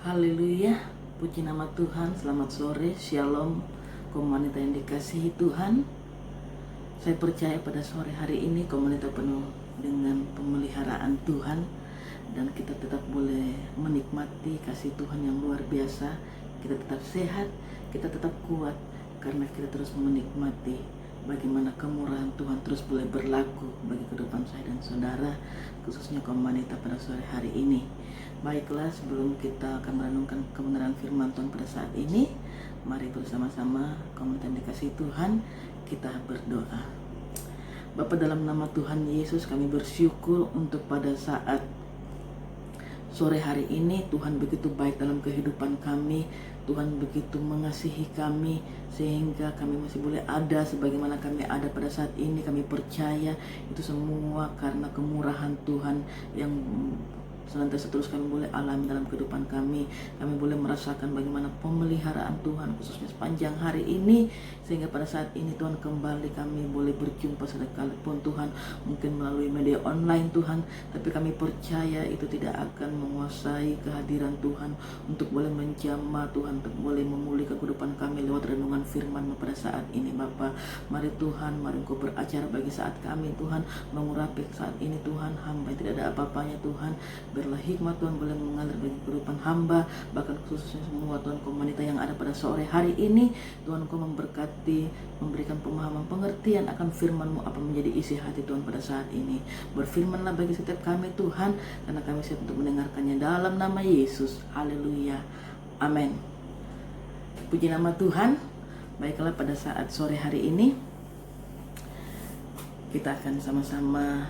Haleluya, puji nama Tuhan. Selamat sore, shalom komunitas yang dikasihi Tuhan. Saya percaya pada sore hari ini komunitas penuh dengan pemeliharaan Tuhan, dan kita tetap boleh menikmati kasih Tuhan yang luar biasa. Kita tetap sehat, kita tetap kuat, karena kita terus menikmati bagaimana kemurahan Tuhan terus boleh berlaku bagi kehidupan saya dan saudara, khususnya komunitas pada sore hari ini. Baiklah, sebelum kita akan merenungkan kebenaran firman Tuhan pada saat ini, mari bersama-sama komunitas yang dikasihi Tuhan, kita berdoa. Bapa, dalam nama Tuhan Yesus, kami bersyukur untuk pada saat sore hari ini. Tuhan begitu baik dalam kehidupan kami. Tuhan begitu mengasihi kami sehingga kami masih boleh ada sebagaimana kami ada pada saat ini. Kami percaya itu semua karena kemurahan Tuhan yang senantiasa terus kami boleh alami dalam kehidupan kami. Kami boleh merasakan bagaimana pemeliharaan Tuhan khususnya sepanjang hari ini, sehingga pada saat ini Tuhan kembali kami boleh berjumpa sekalipun Tuhan mungkin melalui media online Tuhan, tapi kami percaya itu tidak akan menguasai kehadiran Tuhan untuk boleh menjamah Tuhan, untuk boleh memulihkan kehidupan kami lewat renungan firman pada saat ini. Bapa, mari Tuhan, mari Engkau beracara bagi saat kami Tuhan, mengurapi saat ini Tuhan, hamba yang tidak ada apa-apanya Tuhan. Biarlah hikmat Tuhan boleh mengalir bagi kehidupan hamba, bahkan khususnya semua Tuhan komunitas yang ada pada sore hari ini. Tuhan, Engkau memberkati, memberikan pemahaman pengertian akan firman-Mu apa menjadi isi hati Tuhan pada saat ini. Berfirmanlah bagi setiap kami Tuhan, karena kami siap untuk mendengarkannya dalam nama Yesus. Haleluya, amin. Puji nama Tuhan. Baiklah, pada saat sore hari ini kita akan sama-sama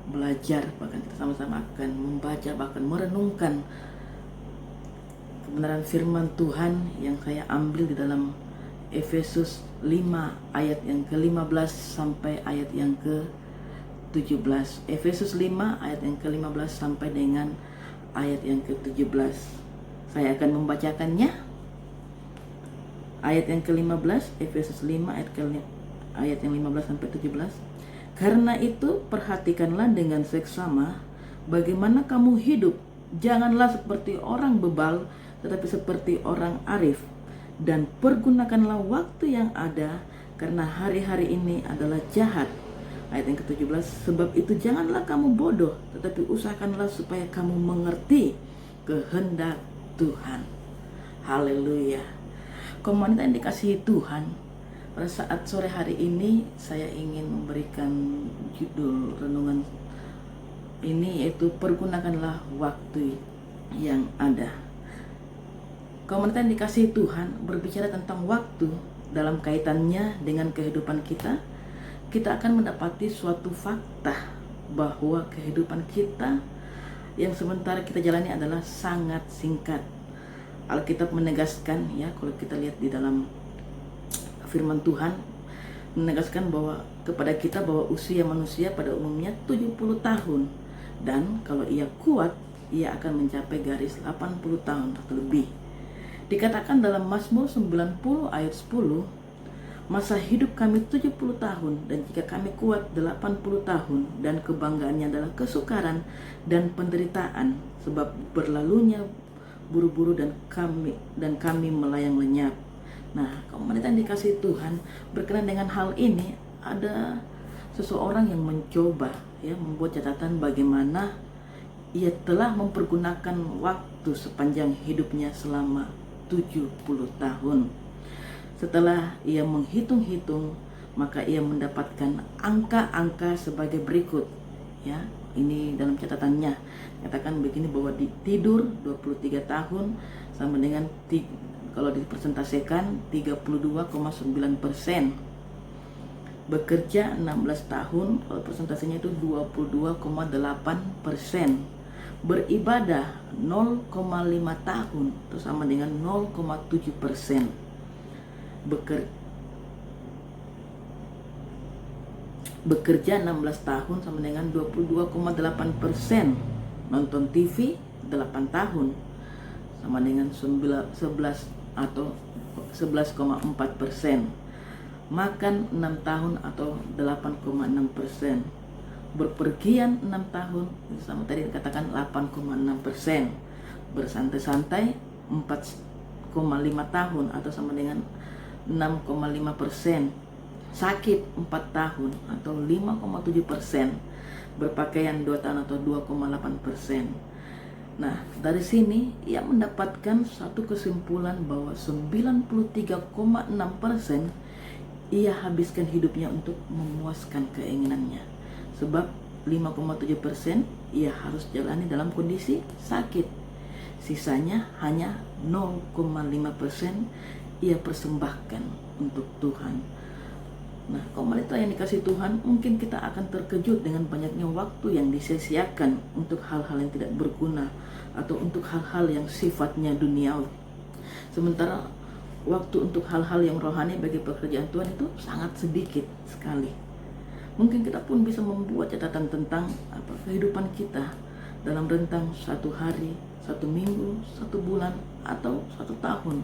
belajar, bahkan kita sama-sama akan membaca, bahkan merenungkan kebenaran firman Tuhan yang saya ambil di dalam Efesus 5 ayat yang ke-15 sampai ayat yang ke-17. Efesus 5 ayat yang ke-15 sampai dengan ayat yang ke-17. Saya akan membacakannya. Ayat yang ke-15, Efesus 5 ayat yang 15 sampai 17. Karena itu perhatikanlah dengan seksama bagaimana kamu hidup. Janganlah seperti orang bebal, tetapi seperti orang arif. Dan pergunakanlah waktu yang ada, karena hari-hari ini adalah jahat. Ayat yang ke-17, sebab itu janganlah kamu bodoh, tetapi usahakanlah supaya kamu mengerti kehendak Tuhan. Haleluya. Komunitas yang dikasihi Tuhan, pada saat sore hari ini saya ingin memberikan judul renungan ini, yaitu pergunakanlah waktu yang ada. Komunitas yang dikasihi Tuhan berbicara tentang waktu dalam kaitannya dengan kehidupan kita. Kita akan mendapati suatu fakta bahwa kehidupan kita yang sementara kita jalani adalah sangat singkat. Alkitab menegaskan, ya, kalau kita lihat di dalam firman Tuhan menegaskan bahwa kepada kita bahwa usia manusia pada umumnya 70 tahun, dan kalau ia kuat ia akan mencapai garis 80 tahun atau lebih. Dikatakan dalam Mazmur 90 ayat 10, masa hidup kami 70 tahun, dan jika kami kuat 80 tahun, dan kebanggaannya adalah kesukaran dan penderitaan, sebab berlalunya buru-buru dan kami melayang lenyap. Nah, komunitas yang dikasihi Tuhan, berkenan dengan hal ini, ada seseorang yang mencoba, ya, membuat catatan bagaimana ia telah mempergunakan waktu sepanjang hidupnya selama 70 tahun. Setelah ia menghitung-hitung, maka ia mendapatkan angka-angka sebagai berikut, ya. Ini dalam catatannya katakan begini, bahwa tidur 23 tahun sama dengan kalau dipresentasikan 32,9%. Bekerja 16 tahun, kalau presentasinya itu 22,8%. Beribadah 0,5 tahun, itu sama dengan 0,7%. Bekerja 16 tahun sama dengan 22,8%. Nonton TV 8 tahun sama dengan 11 atau 11,4%. Makan 6 tahun atau 8,6%. Berpergian 6 tahun sama tadi dikatakan 8,6%. Bersantai-santai 4,5 tahun atau sama dengan 6,5%, sakit 4 tahun atau 5,7%, berpakaian 2 tahun atau 2,8%. Nah, dari sini ia mendapatkan satu kesimpulan bahwa 93,6% ia habiskan hidupnya untuk memuaskan keinginannya. Sebab 5,7% ia harus jalani dalam kondisi sakit. Sisanya hanya 0,5% ia persembahkan untuk Tuhan. Nah, komunitas yang dikasih Tuhan, mungkin kita akan terkejut dengan banyaknya waktu yang disia-siakan untuk hal-hal yang tidak berguna atau untuk hal-hal yang sifatnya duniawi. Sementara waktu untuk hal-hal yang rohani bagi pekerjaan Tuhan itu sangat sedikit sekali. Mungkin kita pun bisa membuat catatan tentang kehidupan kita dalam rentang 1 hari, 1 minggu, 1 bulan, atau 1 tahun,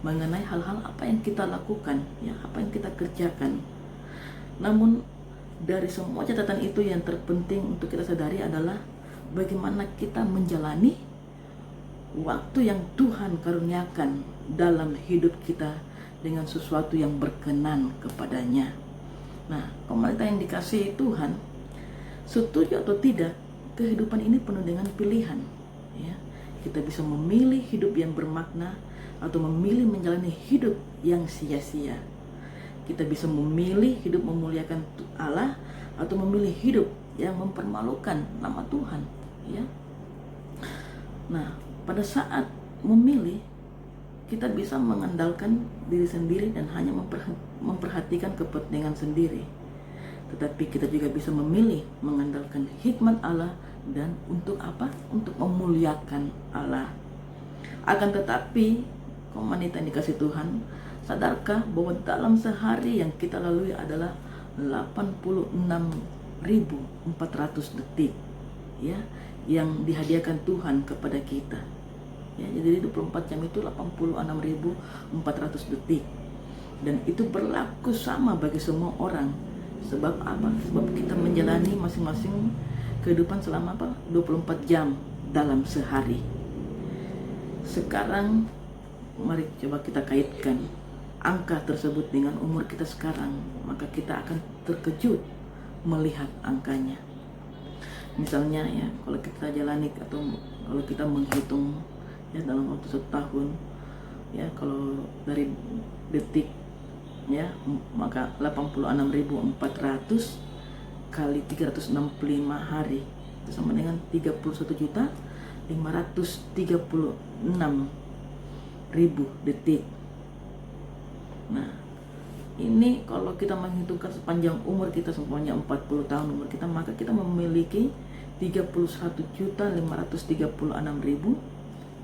mengenai hal-hal apa yang kita lakukan, ya, apa yang kita kerjakan. Namun dari semua catatan itu yang terpenting untuk kita sadari adalah bagaimana kita menjalani waktu yang Tuhan karuniakan dalam hidup kita dengan sesuatu yang berkenan kepadanya. Nah, komunitas yang dikasihi Tuhan, setuju atau tidak, kehidupan ini penuh dengan pilihan, ya. Kita bisa memilih hidup yang bermakna atau memilih menjalani hidup yang sia-sia. Kita bisa memilih hidup memuliakan Allah atau memilih hidup yang mempermalukan nama Tuhan, ya. Nah, pada saat memilih, kita bisa mengandalkan diri sendiri dan hanya memperhatikan kepentingan sendiri. Tetapi kita juga bisa memilih mengandalkan hikmat Allah dan untuk apa? Untuk memuliakan Allah. Akan tetapi, komunitas yang dikasih Tuhan, sadarkah bahwa dalam sehari yang kita lalui adalah 86.400 detik, ya, yang dihadiahkan Tuhan kepada kita. Ya, jadi 24 jam itu 86.400 detik. Dan itu berlaku sama bagi semua orang. Sebab apa? Sebab kita menjalani masing-masing kehidupan selama 24 jam dalam sehari. Sekarang mari coba kita kaitkan angka tersebut dengan umur kita sekarang, maka kita akan terkejut melihat angkanya. Misalnya, ya, kalau kita jalani atau kalau kita menghitung, ya, dalam waktu 1 tahun, ya, kalau dari detik, ya, maka 86.400 kali 365 hari itu sama dengan 31.536.000 detik. Nah, ini kalau kita menghitungkan sepanjang umur kita, semuanya 40 tahun umur kita, maka kita memiliki 31.536.000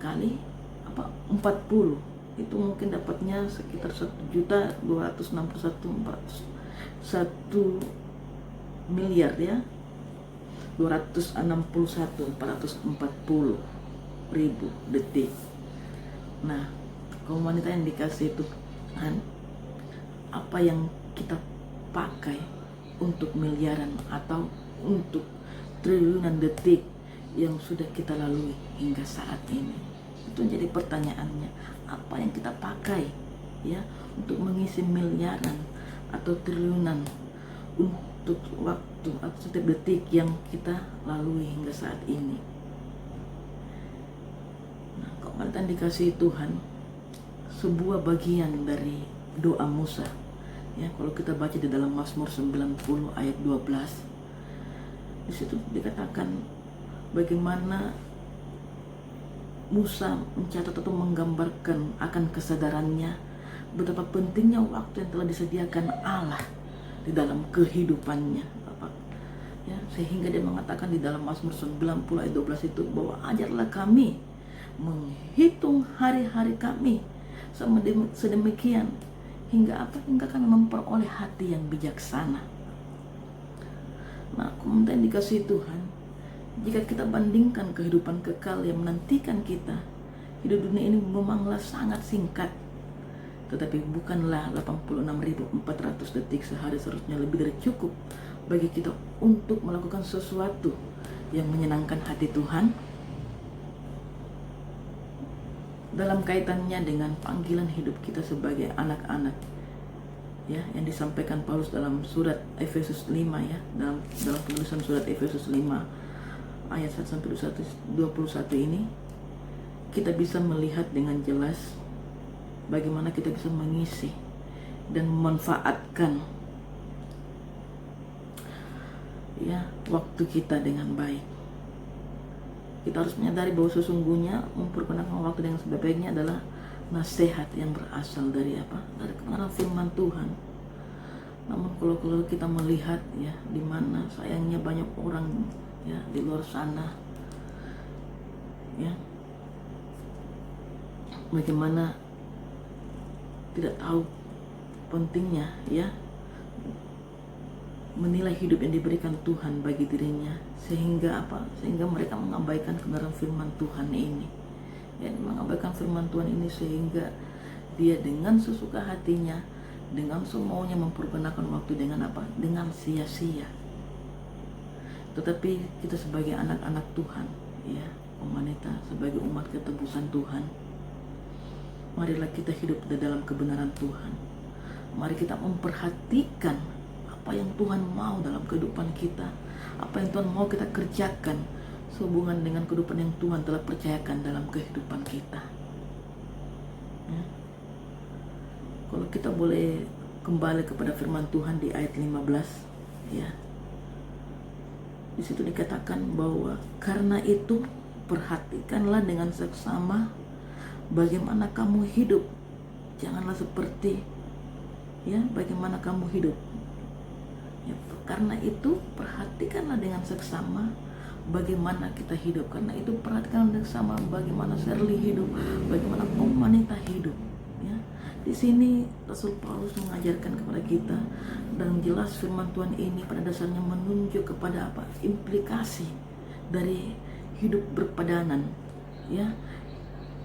kali 40. Itu mungkin dapatnya sekitar 1 miliar, ya, 261.440.000 detik. Nah, komunitas yang dikasih Tuhan, apa yang kita pakai untuk miliaran atau untuk triliunan detik yang sudah kita lalui hingga saat ini? Itu jadi pertanyaannya, apa yang kita pakai, ya, untuk mengisi miliaran atau triliunan untuk waktu atau setiap detik yang kita lalui hingga saat ini. Nah, komunitas dikasih Tuhan, sebuah bagian dari doa Musa, ya, kalau kita baca di dalam Mazmur 90 ayat 12, di situ dikatakan bagaimana Musa mencatat atau menggambarkan akan kesadarannya betapa pentingnya waktu yang telah disediakan Allah di dalam kehidupannya, ya, sehingga dia mengatakan di dalam Mazmur 90 ayat 12 itu bahwa ajarlah kami menghitung hari-hari kami sedemikian hingga kami memperoleh hati yang bijaksana. Nah, komunitas yang dikasihi Tuhan, jika kita bandingkan kehidupan kekal yang menantikan kita, hidup dunia ini memanglah sangat singkat. Tetapi bukanlah 86.400 detik sehari seharusnya lebih dari cukup bagi kita untuk melakukan sesuatu yang menyenangkan hati Tuhan? dalam kaitannya dengan panggilan hidup kita sebagai anak-anak, ya, yang disampaikan Paulus dalam surat Efesus 5, ya, dalam penulisan surat Efesus 5 ayat 1 sampai 21 ini, kita bisa melihat dengan jelas bagaimana kita bisa mengisi dan memanfaatkan, ya, waktu kita dengan baik. Kita harus menyadari bahwa sesungguhnya mempergunakan waktu dengan sebaik-baiknya adalah nasihat yang berasal dari apa? Dari kebenaran firman Tuhan. Namun kalau kita melihat, ya, di mana sayangnya banyak orang, ya, di luar sana, ya, bagaimana tidak tahu pentingnya, ya, menilai hidup yang diberikan Tuhan bagi dirinya, sehingga apa? Sehingga mereka mengabaikan kebenaran firman Tuhan ini. Ya, mengabaikan firman Tuhan ini sehingga dia dengan sesuka hatinya, dengan semaunya mempergunakan waktu dengan apa? Dengan sia-sia. Tetapi kita sebagai anak-anak Tuhan, ya, wanita, sebagai umat ketebusan Tuhan, marilah kita hidup di dalam kebenaran Tuhan. Mari kita memperhatikan apa yang Tuhan mau dalam kehidupan kita, apa yang Tuhan mau kita kerjakan sehubungan dengan kehidupan yang Tuhan telah percayakan dalam kehidupan kita, ya. Kalau kita boleh kembali kepada firman Tuhan di ayat 15, ya, di situ dikatakan bahwa karena itu perhatikanlah dengan seksama bagaimana kamu hidup, janganlah seperti, ya, bagaimana kamu hidup. Ya, karena itu perhatikanlah dengan seksama bagaimana kita hidup. Karena itu perhatikan dengan seksama bagaimana Shirley hidup, bagaimana wanita hidup, ya. Di sini Rasul Paulus mengajarkan kepada kita, dan jelas firman Tuhan ini pada dasarnya menunjuk kepada apa? Implikasi dari hidup berpadanan, ya,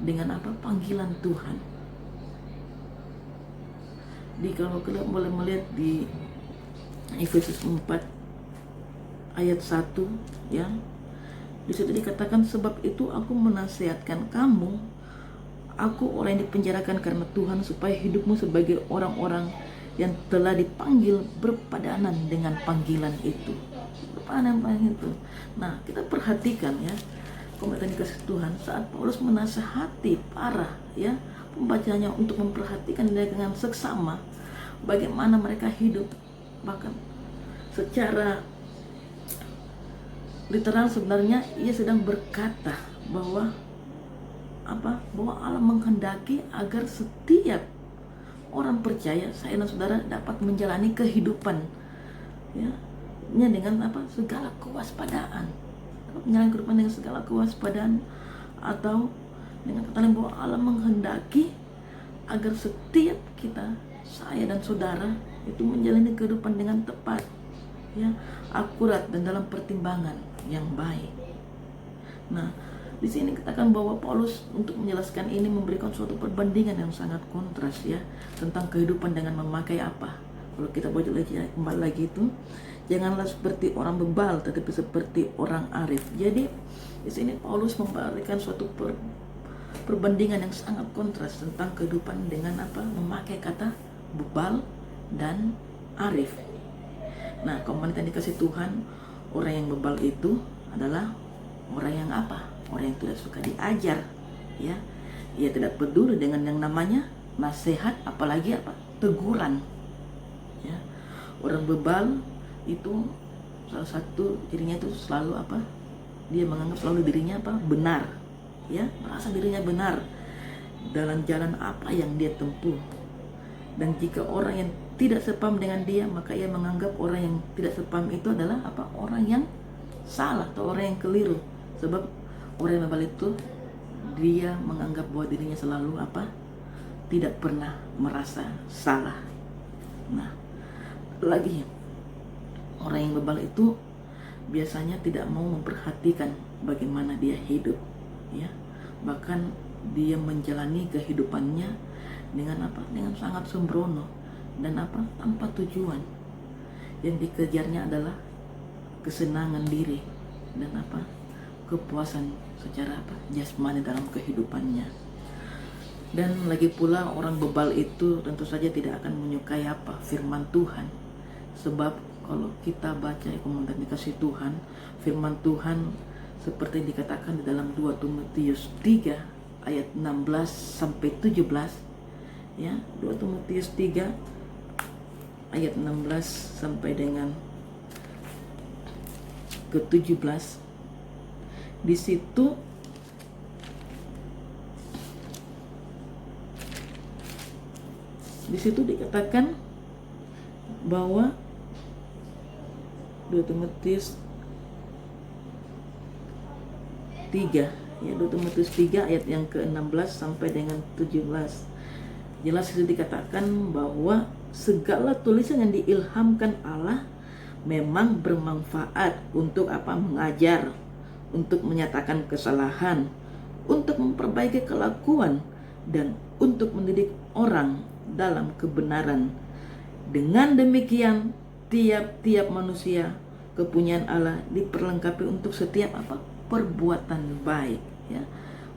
dengan apa? Panggilan Tuhan. Kalau kita boleh melihat di Efesus 4 ayat 1, ya, di situ dikatakan, sebab itu aku menasihatkan kamu, aku orang yang dipenjarakan karena Tuhan, supaya hidupmu sebagai orang-orang yang telah dipanggil berpadanan dengan panggilan itu. Berpadanan itu. Nah, kita perhatikan, ya, komentar dikasih Tuhan saat Paulus menasihati para, ya, pembacanya untuk memperhatikan dengan seksama bagaimana mereka hidup. Bahkan secara literal sebenarnya ia sedang berkata bahwa apa? Bahwa Allah menghendaki agar setiap orang percaya, saya dan saudara, dapat menjalani kehidupan, ya, dengan apa? Segala kewaspadaan. Dapat menjalani kehidupan dengan segala kewaspadaan, atau dengan kata lain bahwa Allah menghendaki agar setiap kita, saya dan saudara, itu menjalani kehidupan dengan tepat, ya, akurat dan dalam pertimbangan yang baik. Nah, di sini katakan bahwa Paulus untuk menjelaskan ini memberikan suatu perbandingan yang sangat kontras, ya, tentang kehidupan dengan memakai apa. Kalau kita baca lagi kembali lagi itu, janganlah seperti orang bebal, tetapi seperti orang arif. Jadi di sini Paulus memberikan suatu perbandingan yang sangat kontras tentang kehidupan dengan apa? Memakai kata bebal dan arif. Nah, komentar yang dikasih Tuhan, orang yang bebal itu adalah orang yang apa? Orang yang tidak suka diajar, ya. Ia tidak peduli dengan yang namanya nasihat, apalagi apa? Teguran, ya. Orang bebal itu salah satu cirinya itu selalu apa? Dia menganggap selalu dirinya apa? Benar, ya, merasa dirinya benar dalam jalan apa yang dia tempuh. Dan jika orang yang tidak sepaham dengan dia, maka ia menganggap orang yang tidak sepaham itu adalah apa? Orang yang salah atau orang yang keliru. Sebab orang yang bebal itu dia menganggap bahwa dirinya selalu apa? Tidak pernah merasa salah. Nah, lagi orang yang bebal itu biasanya tidak mau memperhatikan bagaimana dia hidup, ya. Bahkan dia menjalani kehidupannya dengan apa? Dengan sangat sembrono dan apa? Tanpa tujuan. Yang dikejarnya adalah kesenangan diri dan apa? Kepuasan secara apa? Jasmani dalam kehidupannya. Dan lagi pula orang bebal itu tentu saja tidak akan menyukai apa? Firman Tuhan. Sebab kalau kita baca komentar dikasih Tuhan, firman Tuhan seperti dikatakan di dalam 2 Timotius 3 ayat 16 sampai 17, ya, 2 Timotius 3 ayat 16 sampai dengan ke-17. Di situ dikatakan bahwa 2 Timotius 3, ya, 2 Timotius 3 ayat yang ke-16 sampai dengan 17. Jelas itu dikatakan bahwa segala tulisan yang diilhamkan Allah memang bermanfaat untuk apa? Mengajar, untuk menyatakan kesalahan, untuk memperbaiki kelakuan, dan untuk mendidik orang dalam kebenaran. Dengan demikian, tiap-tiap manusia kepunyaan Allah diperlengkapi untuk setiap apa? Perbuatan baik, ya.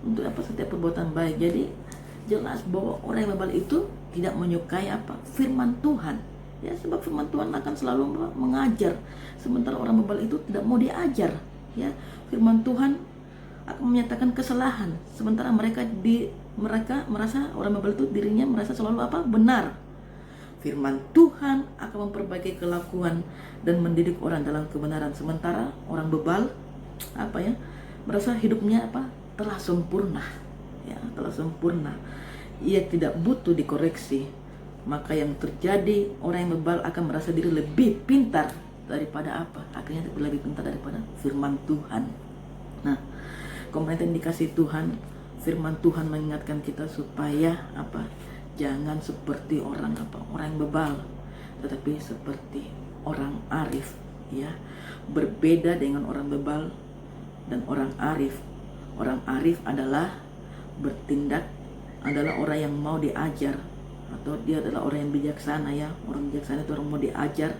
Untuk apa? Setiap perbuatan baik. Jadi jelas bahwa orang yang bebal itu tidak menyukai apa? Firman Tuhan. Ya, sebab firman Tuhan akan selalu mengajar. Sementara orang bebal itu tidak mau diajar, ya. Firman Tuhan akan menyatakan kesalahan. Sementara mereka merasa orang bebal itu dirinya merasa selalu apa? Benar. Firman Tuhan akan memperbaiki kelakuan dan mendidik orang dalam kebenaran. Sementara orang bebal apa, ya, merasa hidupnya apa? Telah sempurna, ya, telah sempurna. Ia tidak butuh dikoreksi. Maka yang terjadi, orang yang bebal akan merasa diri lebih pintar daripada apa? Akhirnya lebih pintar daripada firman Tuhan. Nah, komentar yang dikasih Tuhan, firman Tuhan mengingatkan kita supaya apa? Jangan seperti orang apa? Orang yang bebal, tetapi seperti orang arif, ya. Berbeda dengan orang bebal dan orang arif. Orang arif adalah bertindak, adalah orang yang mau diajar, atau dia adalah orang yang bijaksana, ya. Orang bijaksana itu orang mau diajar,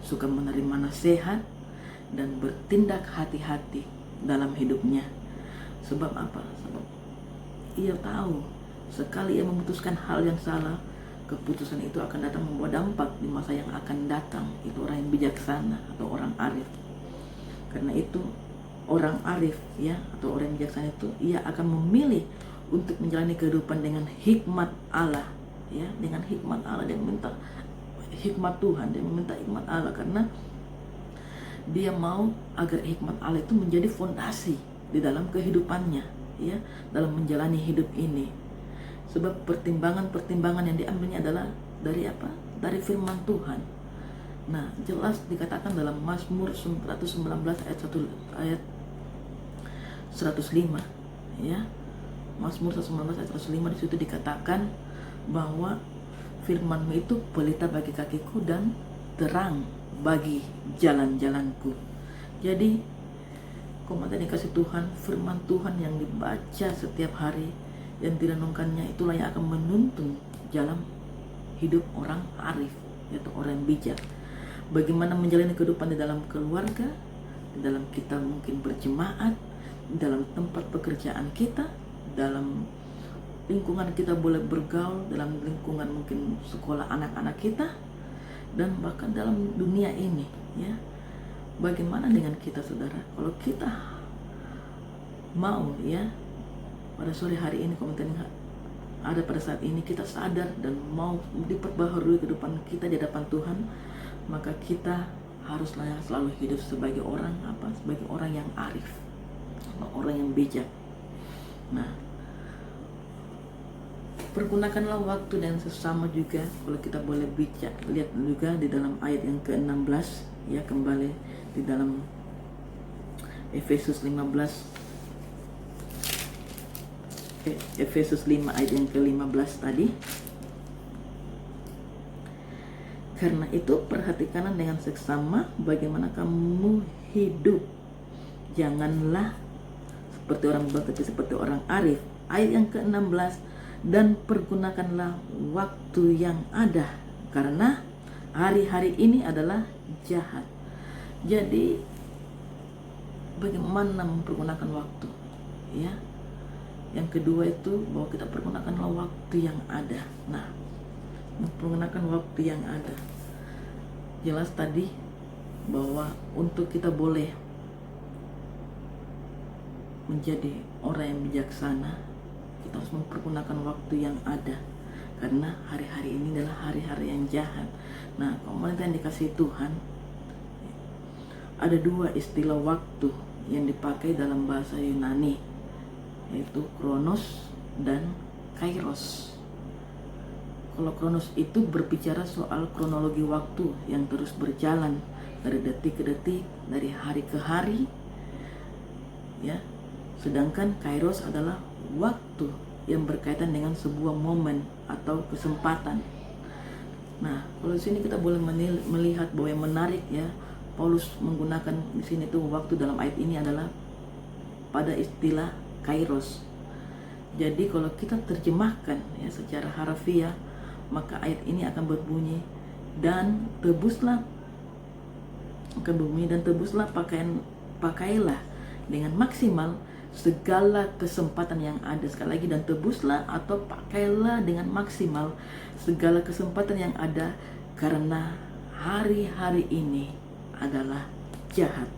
suka menerima nasihat, dan bertindak hati-hati dalam hidupnya. Sebab apa? Sebab ia tahu sekali ia memutuskan hal yang salah, keputusan itu akan datang membawa dampak di masa yang akan datang. Itu orang yang bijaksana atau orang arif. Karena itu orang arif, ya, atau orang yang bijaksana itu ia akan memilih untuk menjalani kehidupan dengan hikmat Allah, ya, dengan hikmat Allah. Dia meminta hikmat Tuhan, dia meminta hikmat Allah karena dia mau agar hikmat Allah itu menjadi fondasi di dalam kehidupannya, ya, dalam menjalani hidup ini. Sebab pertimbangan-pertimbangan yang diambilnya adalah dari apa? Dari firman Tuhan. Nah, jelas dikatakan dalam Mazmur 119 ayat 105, ya. Mazmur 119 ayat 105, di situ dikatakan bahwa firman-Mu itu pelita bagi kakiku dan terang bagi jalan-jalanku. Jadi komentar dikasih Tuhan, firman Tuhan yang dibaca setiap hari dan direnungkannya itulah yang akan menuntun jalan hidup orang arif, yaitu orang yang bijak. Bagaimana menjalani kehidupan di dalam keluarga, di dalam kita mungkin berjemaat, di dalam tempat pekerjaan kita, dalam lingkungan kita boleh bergaul, dalam lingkungan mungkin sekolah anak-anak kita, dan bahkan dalam dunia ini, ya. Bagaimana dengan kita, saudara? Kalau kita mau, ya, pada sore hari ini komentar yang ada pada saat ini kita sadar dan mau diperbaharui kehidupan kita di hadapan Tuhan, maka kita haruslah selalu hidup sebagai orang apa? Sebagai orang yang arif, orang yang bijak. Nah, pergunakanlah waktu dan sesama juga. Kalau kita boleh bijak, lihat juga di dalam ayat yang ke-16, ya, kembali di dalam Efesus 5 ayat yang ke-15 tadi. Karena itu perhatikanlah dengan seksama bagaimana kamu hidup. Janganlah seperti orang bebal, tapi seperti orang arif. Ayat yang ke-16, dan pergunakanlah waktu yang ada, karena hari-hari ini adalah jahat. Jadi bagaimana mempergunakan waktu, ya? Yang kedua itu bahwa kita pergunakanlah waktu yang ada. Nah, menggunakan waktu yang ada, jelas tadi bahwa untuk kita boleh menjadi orang yang bijaksana, kita harus mempergunakan waktu yang ada. Karena hari-hari ini adalah hari-hari yang jahat. Nah, komunitas yang dikasihi Tuhan, ada dua istilah waktu yang dipakai dalam bahasa Yunani, yaitu kronos dan kairos. Kalau kronos itu berbicara soal kronologi waktu yang terus berjalan dari detik ke detik, dari hari ke hari, ya. Sedangkan kairos adalah waktu yang berkaitan dengan sebuah momen atau kesempatan. Nah, kalau di sini kita boleh melihat bahwa yang menarik, ya, Paulus menggunakan di sini tuh waktu dalam ayat ini adalah pada istilah kairos. Jadi kalau kita terjemahkan ya secara harfiah, maka ayat ini akan berbunyi, dan tebuslah pakailah dengan maksimal segala kesempatan yang ada. Sekali lagi, dan tebuslah atau pakailah dengan maksimal segala kesempatan yang ada, karena hari-hari ini adalah jahat.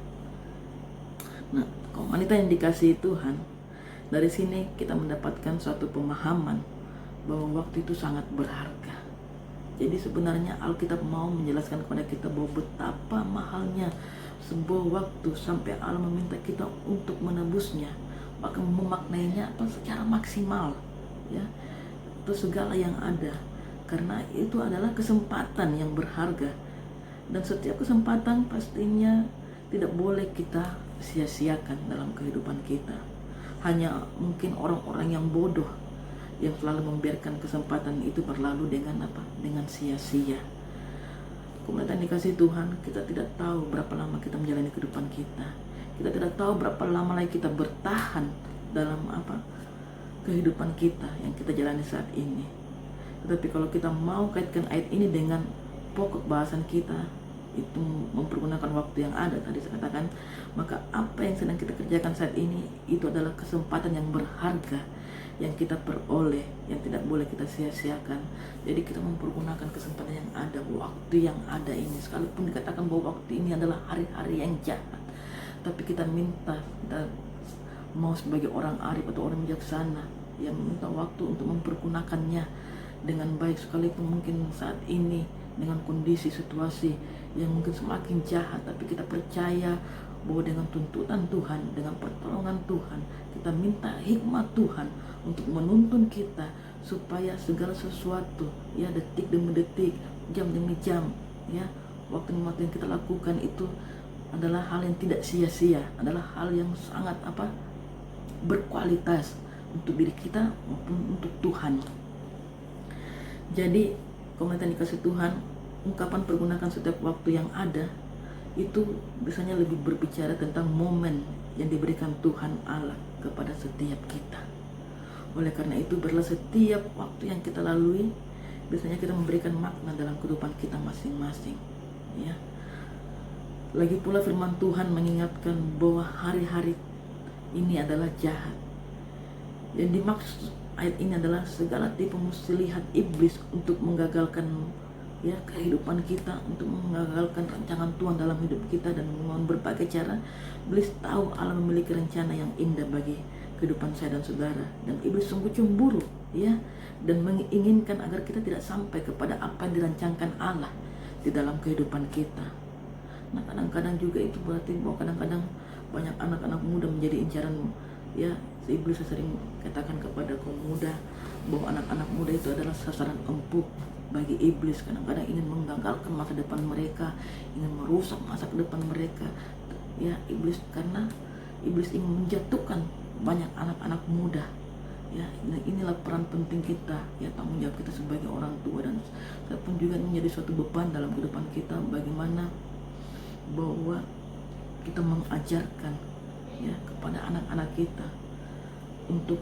Nah, wanita yang dikasihi Tuhan, dari sini kita mendapatkan suatu pemahaman bahwa waktu itu sangat berharga. Jadi sebenarnya Alkitab mau menjelaskan kepada kita bahwa betapa mahalnya sebuah waktu sampai Allah meminta kita untuk menebusnya, bahkan memaknainya secara maksimal, ya, itu segala yang ada, karena itu adalah kesempatan yang berharga, dan setiap kesempatan pastinya tidak boleh kita sia-siakan dalam kehidupan kita. Hanya mungkin orang-orang yang bodoh yang selalu membiarkan kesempatan itu berlalu dengan dengan sia-sia. Kemudian dikasih Tuhan, kita tidak tahu berapa lama kita menjalani kehidupan kita. Kita tidak tahu berapa lama lagi kita bertahan dalam kehidupan kita yang kita jalani saat ini. Tetapi kalau kita mau kaitkan ayat ini dengan pokok bahasan kita, itu mempergunakan waktu yang ada, tadi saya katakan, maka apa yang sedang kita kerjakan saat ini itu adalah kesempatan yang berharga yang kita peroleh, yang tidak boleh kita sia-siakan. Jadi kita mempergunakan kesempatan yang ada, waktu yang ada ini, sekalipun dikatakan bahwa waktu ini adalah hari-hari yang jahat, tapi kita mau sebagai orang arif atau orang bijaksana yang meminta waktu untuk mempergunakannya dengan baik, sekalipun mungkin saat ini dengan kondisi situasi yang mungkin semakin jahat, tapi kita percaya bahwa dengan tuntutan Tuhan, dengan pertolongan Tuhan, kita minta hikmat Tuhan untuk menuntun kita supaya segala sesuatu, ya, detik demi detik, jam demi jam, ya, waktu-waktu yang kita lakukan itu adalah hal yang tidak sia-sia, adalah hal yang sangat berkualitas untuk diri kita maupun untuk Tuhan. Jadi komentar dikasih Tuhan, ungkapan pergunakan setiap waktu yang ada itu biasanya lebih berbicara tentang momen yang diberikan Tuhan Allah kepada setiap kita. Oleh karena itu, berlah setiap waktu yang kita lalui, biasanya kita memberikan makna dalam kehidupan kita masing-masing, ya. Lagi pula firman Tuhan mengingatkan bahwa hari-hari ini adalah jahat. Yang dimaksud ayat ini adalah segala tipu muslihat iblis untuk menggagalkan, ya, kehidupan kita, untuk menggagalkan rancangan Tuhan dalam hidup kita, dan dengan berbagai cara. Iblis tahu Allah memiliki rencana yang indah bagi kehidupan saya dan saudara, dan iblis sungguh cemburu, ya, dan menginginkan agar kita tidak sampai kepada apa yang dirancangkan Allah di dalam kehidupan kita. Nah, kadang-kadang juga itu berarti bahwa kadang-kadang banyak anak-anak muda menjadi incaran, ya, si iblis sering katakan kepada kaum muda bahwa anak-anak muda itu adalah sasaran empuk bagi iblis. Kadang-kadang ingin menggagalkan masa depan mereka, ingin merusak masa depan mereka, ya, iblis, karena iblis ingin menjatuhkan banyak anak-anak muda, ya. Inilah peran penting kita, ya, tanggung jawab kita sebagai orang tua, dan saya pun juga menjadi suatu beban dalam kehidupan kita, bagaimana bahwa kita mengajarkan, ya, kepada anak-anak kita untuk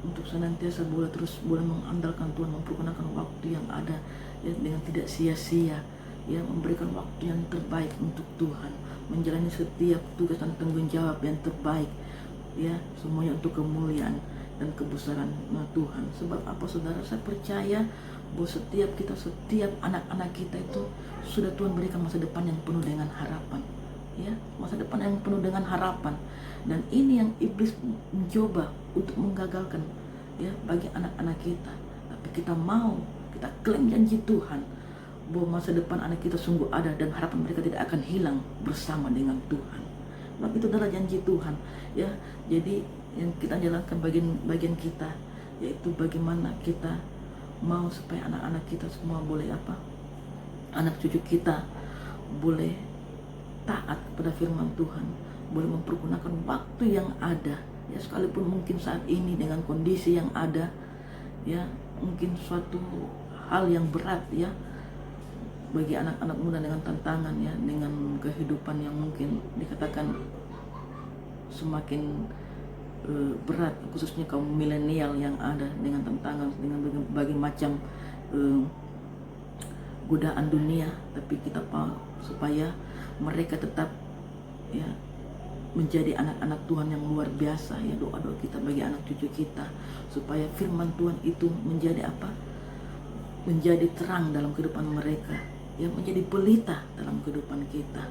untuk senantiasa boleh mengandalkan Tuhan, mempergunakan waktu yang ada, ya, dengan tidak sia-sia, ya, memberikan waktu yang terbaik untuk Tuhan, menjalani setiap tugas dan tanggung jawab yang terbaik, ya, semuanya untuk kemuliaan dan kebesaran Tuhan. Sebab apa saudara? Saya percaya bahwa setiap anak-anak kita itu sudah Tuhan berikan masa depan yang penuh dengan harapan, ya, masa depan yang penuh dengan harapan. Dan ini yang iblis mencoba untuk menggagalkan, ya, bagi anak-anak kita. Tapi kita klaim janji Tuhan bahwa masa depan anak kita sungguh ada dan harapan mereka tidak akan hilang bersama dengan Tuhan. Sebab itu adalah janji Tuhan, ya. Jadi yang kita jalankan bagian kita, yaitu bagaimana kita mau supaya anak-anak kita semua boleh anak cucu kita boleh taat kepada firman Tuhan, boleh mempergunakan waktu yang ada, ya, sekalipun mungkin saat ini dengan kondisi yang ada, ya, mungkin suatu hal yang berat, ya, bagi anak-anak muda dengan tantangan, ya, dengan kehidupan yang mungkin dikatakan semakin berat, khususnya kaum milenial yang ada dengan tantangan, dengan berbagai macam godaan dunia. Tapi kita supaya mereka tetap, ya, menjadi anak-anak Tuhan yang luar biasa, ya, doa-doa kita bagi anak cucu kita supaya firman Tuhan itu menjadi terang dalam kehidupan mereka, ya, menjadi pelita dalam kehidupan kita,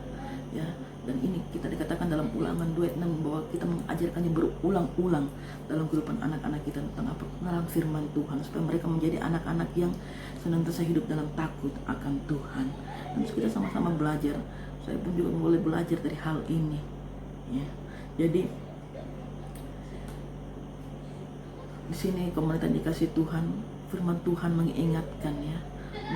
ya. Dan ini kita dikatakan dalam Ulangan 26 bahwa kita mengajarkannya berulang-ulang dalam kehidupan anak-anak kita tentang pengenalan firman Tuhan, supaya mereka menjadi anak-anak yang senantiasa hidup dalam takut akan Tuhan. Dan kita sama-sama belajar. Saya pun juga boleh belajar dari hal ini, ya. Jadi di sini komunitas dikasih Tuhan, firman Tuhan mengingatkan, ya,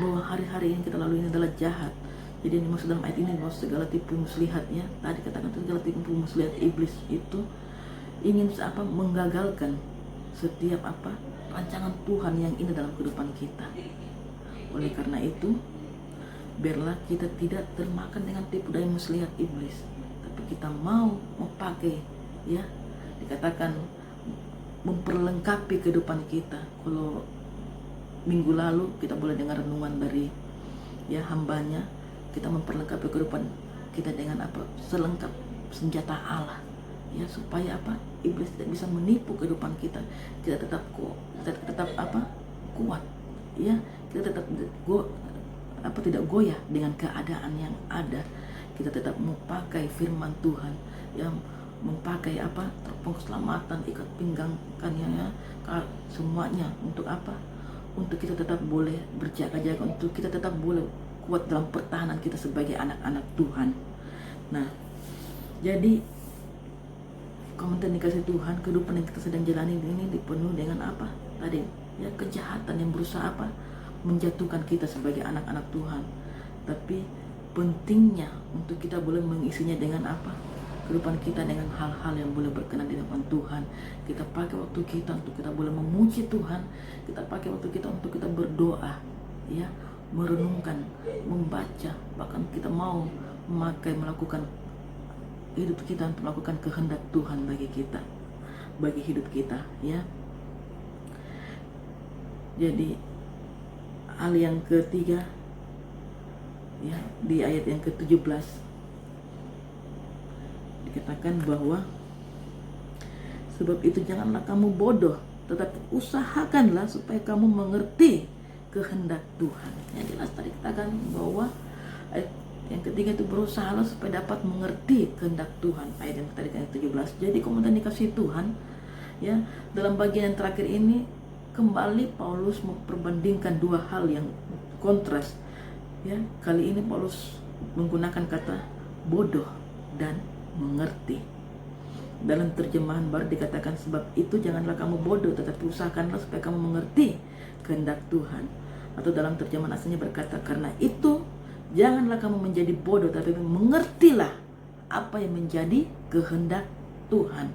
bahwa hari-hari yang kita lalui ini adalah jahat. Jadi yang dimaksud dalam ayat ini bahwa segala tipu muslihat, ya, tadi katakan segala tipu muslihat iblis itu ingin menggagalkan setiap rancangan Tuhan yang indah dalam kehidupan kita. Oleh karena itu, biarlah kita tidak termakan dengan tipu daya muslihat iblis, tapi kita mau memakai, ya, dikatakan memperlengkapi kehidupan kita. Kalau minggu lalu kita boleh dengar renungan dari, ya, hambanya, kita memperlengkapi kehidupan kita dengan selengkap senjata Allah, ya, supaya iblis tidak bisa menipu kehidupan kita. Kita tetap kuat, ya, kita tetap tidak goyah dengan keadaan yang ada. Kita tetap memakai firman Tuhan, yang memakai teropong keselamatan, ikat pinggangkannya, ya, semuanya untuk untuk kita tetap boleh berjaga-jaga, untuk kita tetap boleh kuat dalam pertahanan kita sebagai anak-anak Tuhan. Nah, jadi komentar dikasih Tuhan, kehidupan yang kita sedang jalani ini dipenuhi dengan tadi, ya, kejahatan yang berusaha menjatuhkan kita sebagai anak-anak Tuhan. Tapi pentingnya untuk kita boleh mengisinya dengan kehidupan kita dengan hal-hal yang boleh berkenan di hadapan Tuhan. Kita pakai waktu kita untuk kita boleh memuji Tuhan. Kita pakai waktu kita untuk kita berdoa, ya, merenungkan, membaca, bahkan kita mau melakukan hidup kita untuk melakukan kehendak Tuhan bagi kita, bagi hidup kita, ya. Jadi hal yang ketiga, ya, di ayat yang ke-17 dikatakan bahwa sebab itu janganlah kamu bodoh, tetapi usahakanlah supaya kamu mengerti kehendak Tuhan. Yang jelas tadi katakan bahwa ayat yang ketiga itu berusahalah supaya dapat mengerti kehendak Tuhan. Ayat yang tadi ayat 17. Jadi komentar dikasih Tuhan, ya, dalam bagian yang terakhir ini kembali Paulus memperbandingkan dua hal yang kontras, ya. Kali ini Paulus menggunakan kata bodoh dan mengerti. Dalam terjemahan baru dikatakan sebab itu janganlah kamu bodoh, tetapi usahakanlah supaya kamu mengerti kehendak Tuhan. Atau dalam terjemahan aslinya berkata, karena itu janganlah kamu menjadi bodoh, tapi mengertilah apa yang menjadi kehendak Tuhan.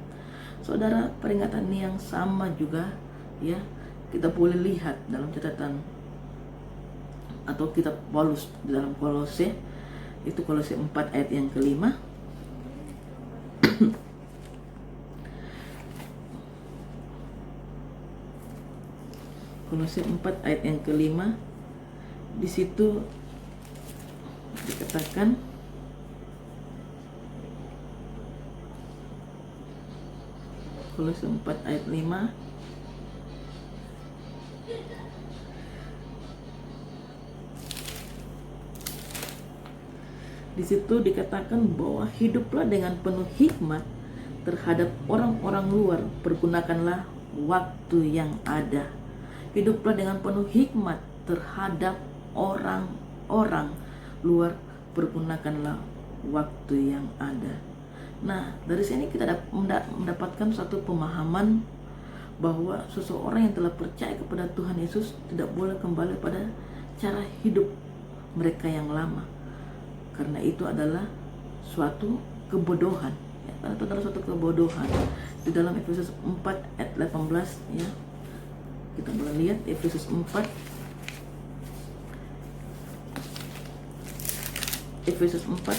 Saudara, peringatan ini yang sama juga, ya, kita boleh lihat dalam catatan atau kitab Paulus dalam Kolose, itu Kolose 4 ayat yang kelima. Kolose 4 ayat yang kelima, di situ dikatakan Kolose 4 ayat 5, Di situ dikatakan bahwa hiduplah dengan penuh hikmat terhadap orang-orang luar, pergunakanlah waktu yang ada. Hiduplah dengan penuh hikmat terhadap orang-orang luar, pergunakanlah waktu yang ada. Nah, dari sini kita mendapatkan satu pemahaman bahwa seseorang yang telah percaya kepada Tuhan Yesus tidak boleh kembali pada cara hidup mereka yang lama, karena itu adalah suatu kebodohan. Itu adalah suatu kebodohan. Di dalam Efesus 4 ayat 18 ya. Kita boleh lihat Efesus 4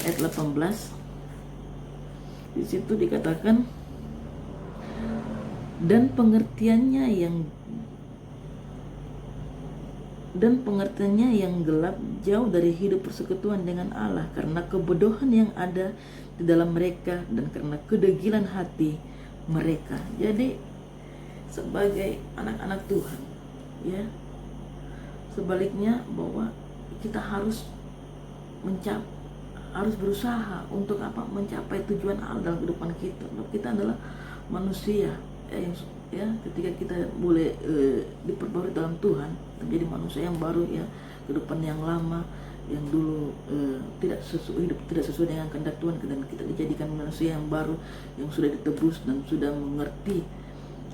ayat 18. Di situ dikatakan, dan pengertiannya yang gelap jauh dari hidup persekutuan dengan Allah karena kebodohan yang ada di dalam mereka dan karena kedegilan hati mereka. Jadi sebagai anak-anak Tuhan ya, sebaliknya bahwa kita harus berusaha untuk mencapai tujuan Allah dalam kehidupan kita. Kita adalah manusia ketika kita boleh diperbarui dalam Tuhan, menjadi manusia yang baru ya. Kehidupan yang lama yang dulu tidak sesuai dengan kehendak Tuhan, dan kita dijadikan manusia yang baru yang sudah ditebus dan sudah mengerti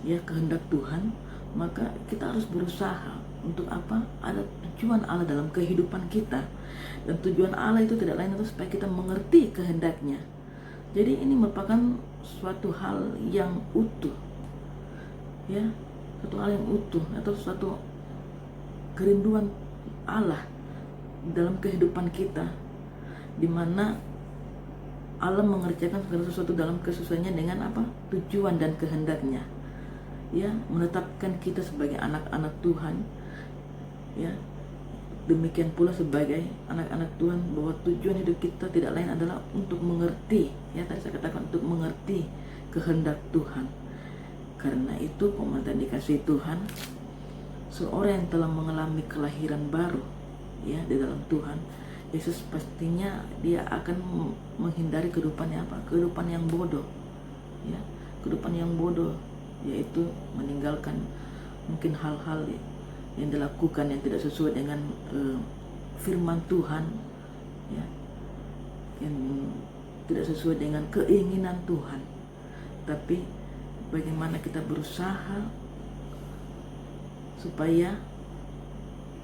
ya kehendak Tuhan. Maka kita harus berusaha untuk ada tujuan Allah dalam kehidupan kita, dan tujuan Allah itu tidak lain itu supaya kita mengerti kehendaknya. Jadi ini merupakan suatu hal yang utuh ya, suatu hal yang utuh atau suatu kerinduan Allah dalam kehidupan kita, di mana Allah mengerjakan segala sesuatu dalam kesesuaiannya dengan tujuan dan kehendaknya ya, menetapkan kita sebagai anak-anak Tuhan ya. Demikian pula sebagai anak-anak Tuhan, bahwa tujuan hidup kita tidak lain adalah untuk mengerti ya, tadi saya katakan untuk mengerti kehendak Tuhan. Karena itu komandan dikasih Tuhan, seorang yang telah mengalami kelahiran baru ya di dalam Tuhan Yesus, pastinya dia akan menghindari kehidupan yang bodoh ya, kehidupan yang bodoh, yaitu meninggalkan mungkin hal-hal yang dilakukan yang tidak sesuai dengan firman Tuhan ya, yang tidak sesuai dengan keinginan Tuhan. Tapi bagaimana kita berusaha supaya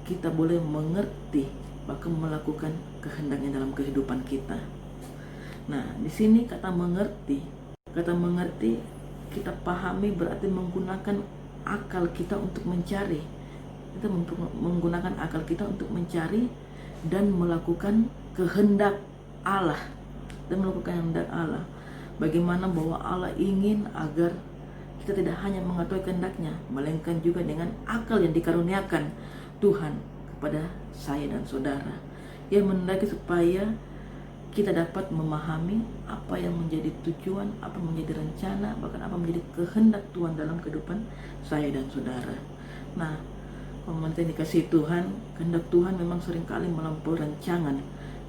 kita boleh mengerti bahkan melakukan kehendaknya dalam kehidupan kita. Nah, di sini kata mengerti kita pahami berarti menggunakan akal kita untuk mencari. Kita menggunakan akal kita untuk mencari dan melakukan kehendak Allah. Bagaimana bahwa Allah ingin agar kita tidak hanya mengetahui kehendaknya, melainkan juga dengan akal yang dikaruniakan Tuhan kepada saya dan saudara, yang mendaki supaya kita dapat memahami apa yang menjadi tujuan, apa yang menjadi rencana, bahkan apa menjadi kehendak Tuhan dalam kehidupan saya dan saudara. Nah, komandan dikasih Tuhan, kehendak Tuhan memang seringkali melampaui rancangan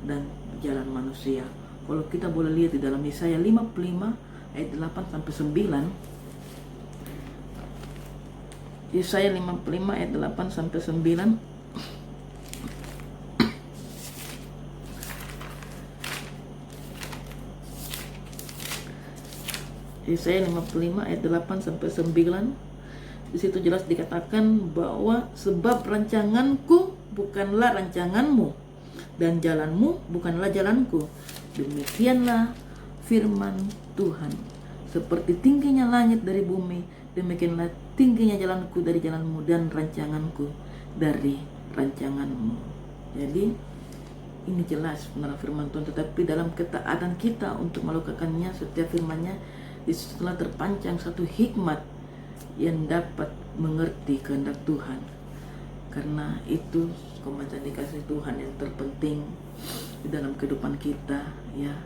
dan jalan manusia. Kalau kita boleh lihat di dalam Yesaya 55 ayat 8 sampai 9. Yesaya 55 ayat 8 sampai 9. Yesaya 55 ayat 8 sampai 9. Di situ jelas dikatakan bahwa sebab rancanganku bukanlah rancanganmu dan jalanmu bukanlah jalanku. Demikianlah firman Tuhan. Seperti tingginya langit dari bumi, demikianlah tingginya jalanku dari jalanmu dan rancanganku dari rancanganmu. Jadi ini jelas benar firman Tuhan, tetapi dalam ketaatan kita untuk melakukannya, setiap firman-Nya setelah terpancang satu hikmat yang dapat mengerti kehendak Tuhan. Karena itu komandan dikasih Tuhan yang terpenting di dalam kehidupan kita ya,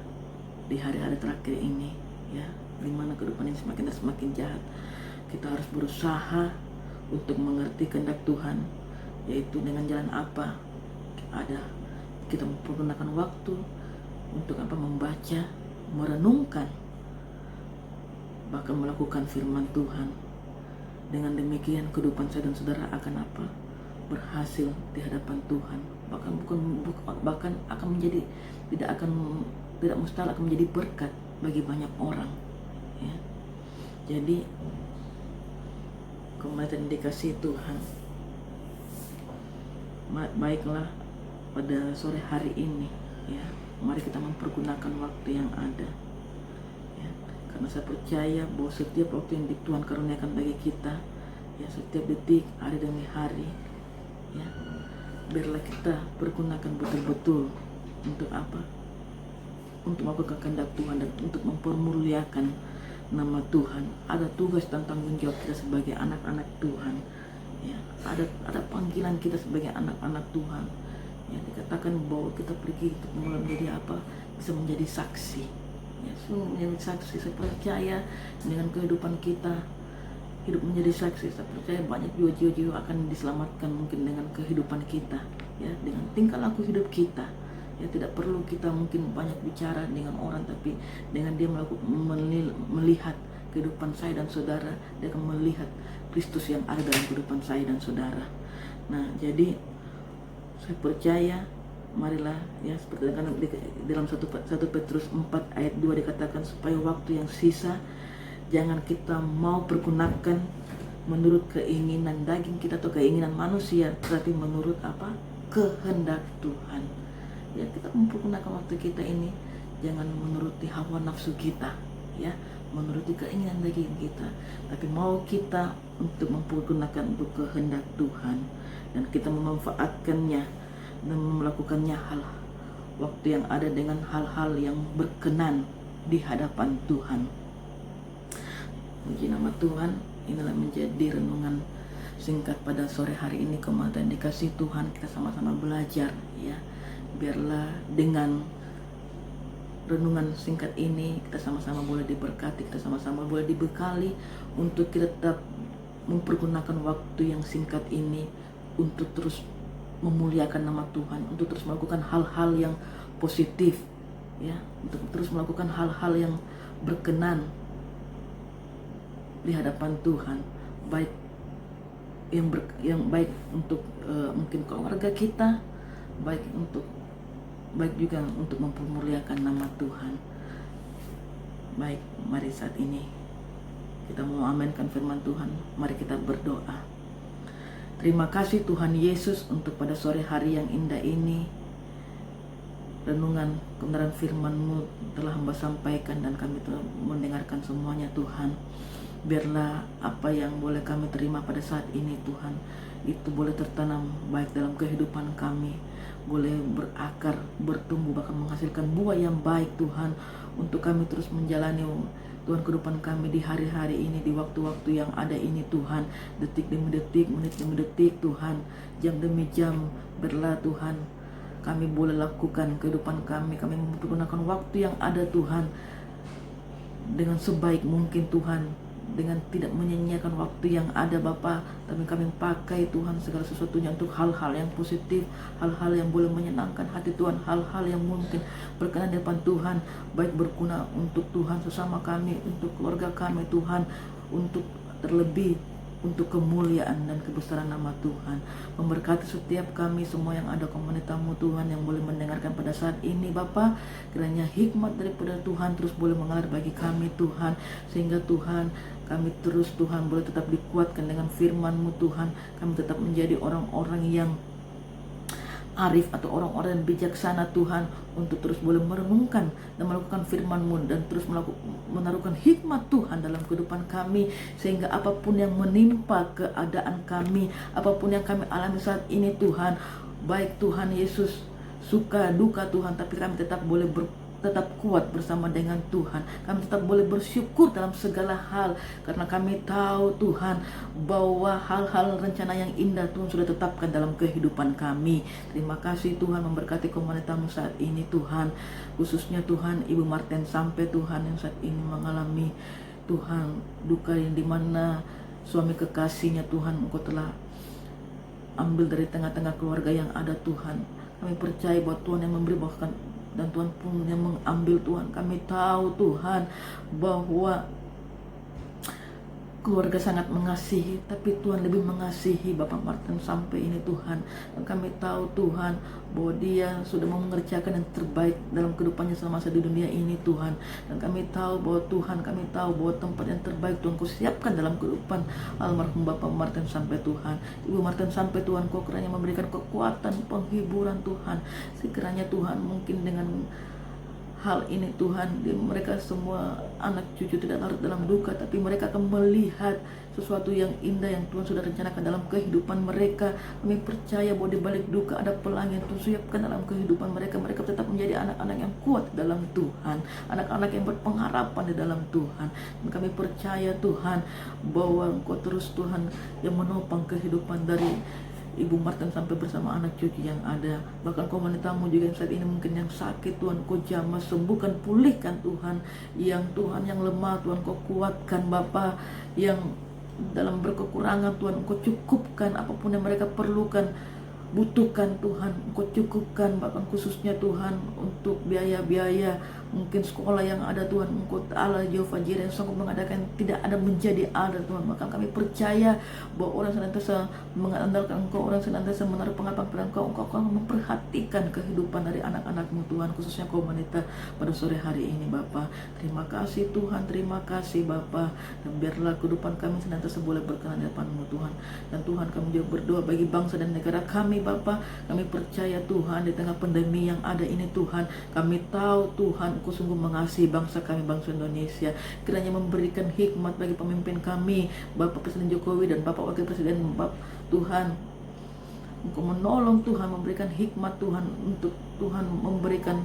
di hari-hari terakhir ini ya, di mana kehidupan ini semakin jahat. Kita harus berusaha untuk mengerti kehendak Tuhan, yaitu dengan jalan apa kita menggunakan waktu untuk apa? Membaca, merenungkan, bahkan melakukan firman Tuhan. Dengan demikian kehidupan saya dan saudara akan apa? Berhasil di hadapan Tuhan. Bahkan akan menjadi tidak mustahil akan menjadi berkat bagi banyak orang. Ya. Jadi komunitas yang dikasihi Tuhan, baiklah pada sore hari ini, ya, mari kita mempergunakan waktu yang ada, ya, karena saya percaya bahwa setiap waktu yang Tuhan karuniakan bagi kita, ya, setiap detik, hari demi hari, ya, biarlah kita pergunakan betul-betul untuk apa? Untuk melakukan kehendak Tuhan dan untuk mempermuliakan nama Tuhan. Ada tugas dan tanggung jawab kita sebagai anak-anak Tuhan, ya, ada panggilan kita sebagai anak-anak Tuhan, ya, dikatakan bahwa kita pergi untuk menjadi apa? Bisa menjadi saksi, ya, menjadi saksi. Saya percaya dengan kehidupan kita hidup menjadi saksi. Saya percaya banyak jiwa-jiwa akan diselamatkan mungkin dengan kehidupan kita, ya, dengan tingkah laku hidup kita. Ya, tidak perlu kita mungkin banyak bicara dengan orang, tapi dengan dia melihat kehidupan saya dan saudara, dia akan melihat Kristus yang ada dalam kehidupan saya dan saudara. Nah, jadi saya percaya, marilah, ya, seperti dalam 1 Petrus 4 ayat 2 dikatakan, supaya waktu yang sisa jangan kita mau pergunakan menurut keinginan daging kita atau keinginan manusia, tetapi menurut apa? Kehendak Tuhan. Ya, kita mempergunakan waktu kita ini jangan menuruti hawa nafsu kita, ya, menuruti keinginan daging kita, tapi mau kita untuk mempergunakan untuk kehendak Tuhan, dan kita memanfaatkannya dan melakukannya waktu yang ada dengan hal-hal yang berkenan di hadapan Tuhan. Puji nama Tuhan. Inilah menjadi renungan singkat pada sore hari ini. Kemudian dikasih Tuhan, kita sama-sama belajar, ya. Biarlah dengan renungan singkat ini kita sama-sama boleh diberkati, kita sama-sama boleh dibekali untuk kita tetap mempergunakan waktu yang singkat ini untuk terus memuliakan nama Tuhan, untuk terus melakukan hal-hal yang positif, ya, untuk terus melakukan hal-hal yang berkenan di hadapan Tuhan, baik yang baik untuk mungkin keluarga kita, baik juga untuk mempermuliakan nama Tuhan. Baik, mari saat ini kita mau aminkan firman Tuhan. Mari kita berdoa. Terima kasih Tuhan Yesus untuk pada sore hari yang indah ini. Renungan kebenaran firman-Mu telah Hamba sampaikan dan kami telah mendengarkan semuanya Tuhan. Biarlah apa yang boleh kami terima pada saat ini Tuhan, itu boleh tertanam baik dalam kehidupan kami, boleh berakar, bertumbuh, bahkan menghasilkan buah yang baik Tuhan, untuk kami terus menjalani Tuhan kehidupan kami di hari-hari ini, di waktu-waktu yang ada ini Tuhan, detik demi detik, menit demi detik Tuhan, jam demi jam. Biarlah Tuhan kami boleh lakukan kehidupan kami menggunakan waktu yang ada Tuhan dengan sebaik mungkin Tuhan, dengan tidak menyia-nyiakan waktu yang ada Bapa, tapi kami pakai Tuhan segala sesuatunya untuk hal-hal yang positif, hal-hal yang boleh menyenangkan hati Tuhan, hal-hal yang mungkin berkenan di depan Tuhan, baik berguna untuk Tuhan sesama kami, untuk keluarga kami Tuhan, untuk terlebih untuk kemuliaan dan kebesaran nama Tuhan. Memberkati setiap kami semua yang ada komunitas-Mu Tuhan, yang boleh mendengarkan pada saat ini Bapa. Kiranya hikmat daripada Tuhan terus boleh mengalir bagi kami Tuhan, sehingga Tuhan kami terus Tuhan boleh tetap dikuatkan dengan firman-Mu Tuhan. Kami tetap menjadi orang-orang yang arif atau orang-orang yang bijaksana Tuhan, untuk terus boleh merenungkan dan melakukan firman-Mu, dan terus menaruhkan hikmat Tuhan dalam kehidupan kami, sehingga apapun yang menimpa keadaan kami, apapun yang kami alami saat ini Tuhan, baik Tuhan Yesus suka duka Tuhan, tapi kami tetap boleh tetap kuat bersama dengan Tuhan. Kami tetap boleh bersyukur dalam segala hal, karena kami tahu Tuhan bahwa hal-hal rencana yang indah Tuhan sudah tetapkan dalam kehidupan kami. Terima kasih Tuhan, memberkati komunitas-Mu saat ini Tuhan, khususnya Tuhan Ibu Martin sampai Tuhan yang saat ini mengalami Tuhan duka yang dimana suami kekasihnya Tuhan Engkau telah ambil dari tengah-tengah keluarga yang ada Tuhan. Kami percaya bahwa Tuhan yang memberi bahkan dan Tuhan pun yang mengambil. Tuhan, kami tahu Tuhan bahwa keluarga sangat mengasihi, tapi Tuhan lebih mengasihi Bapak Martin sampai ini Tuhan. Dan kami tahu Tuhan bahwa dia sudah mengerjakan yang terbaik dalam kehidupannya semasa di dunia ini Tuhan. Dan kami tahu bahwa Tuhan, kami tahu bahwa tempat yang terbaik Tuhan Kau siapkan dalam kehidupan almarhum Bapak Martin sampai Tuhan. Ibu Martin sampai Tuhan, Kau kiranya memberikan kekuatan, penghiburan Tuhan. Sekiranya Tuhan mungkin dengan hal ini Tuhan, mereka semua anak cucu tidak larut dalam duka, tapi mereka akan melihat sesuatu yang indah yang Tuhan sudah rencanakan dalam kehidupan mereka. Kami percaya bahwa di balik duka ada pelangi yang Tuhan siapkan dalam kehidupan mereka. Mereka tetap menjadi anak-anak yang kuat dalam Tuhan, anak-anak yang berpengharapan di dalam Tuhan. Dan kami percaya Tuhan bahwa Engkau terus Tuhan yang menopang kehidupan dari Ibu Martin sampai bersama anak cucu yang ada. Bahkan komunitasmu juga yang saat ini mungkin yang sakit, Tuhan Kau jamah, sembuhkan, pulihkan Tuhan. Yang Tuhan yang lemah, Tuhan Kau kuatkan Bapa. Yang dalam berkekurangan, Tuhan Kau cukupkan apapun yang mereka perlukan, butuhkan Tuhan, Engkau cukupkan. Bahkan khususnya Tuhan untuk biaya-biaya mungkin sekolah yang ada Tuhan, Engkau Allah Jehovah Jireh yang sanggup mengadakan, tidak ada menjadi ada Tuhan. Maka kami percaya bahwa orang senantiasa mengandalkan Engkau, orang senantiasa menaruh pengharapan pada Engkau. Engkau akan memperhatikan kehidupan dari anak-anak-Mu Tuhan, khususnya komunitas pada sore hari ini Bapa. Terima kasih Tuhan, terima kasih Bapa. Dan biarlah kehidupan kami senantiasa boleh berkenan di hadapan-Mu Tuhan. Dan Tuhan, kami juga berdoa bagi bangsa dan negara kami Bapa. Kami percaya Tuhan di tengah pandemi yang ada ini Tuhan, kami tahu Tuhan Engkau sungguh mengasihi bangsa kami, bangsa Indonesia. Kiranya memberikan hikmat bagi pemimpin kami, Bapak Presiden Jokowi dan Bapak Wakil Presiden Tuhan. Engkau menolong Tuhan, memberikan hikmat Tuhan untuk Tuhan memberikan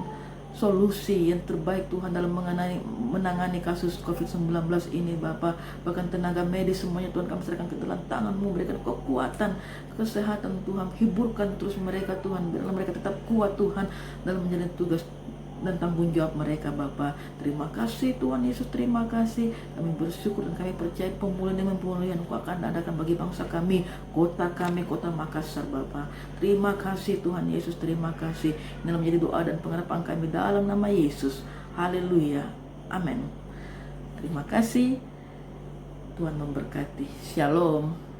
solusi yang terbaik Tuhan dalam menangani kasus COVID-19 ini Bapa. Bahkan tenaga medis semuanya Tuhan kami serahkan ke dalam tangan-Mu, berikan kekuatan, kesehatan Tuhan, hiburkan terus mereka Tuhan, biarlah mereka tetap kuat Tuhan dalam menjalani tugas dan tanggung jawab mereka Bapa. Terima kasih Tuhan Yesus, terima kasih. Kami bersyukur dan kami percaya pemulihan demi pemulihan Engkau akan adakan bagi bangsa kami, kota Makassar Bapa. Terima kasih Tuhan Yesus, terima kasih. Ini menjadi doa dan pengharapan kami dalam nama Yesus. Haleluya, amin. Terima kasih, Tuhan memberkati. Shalom.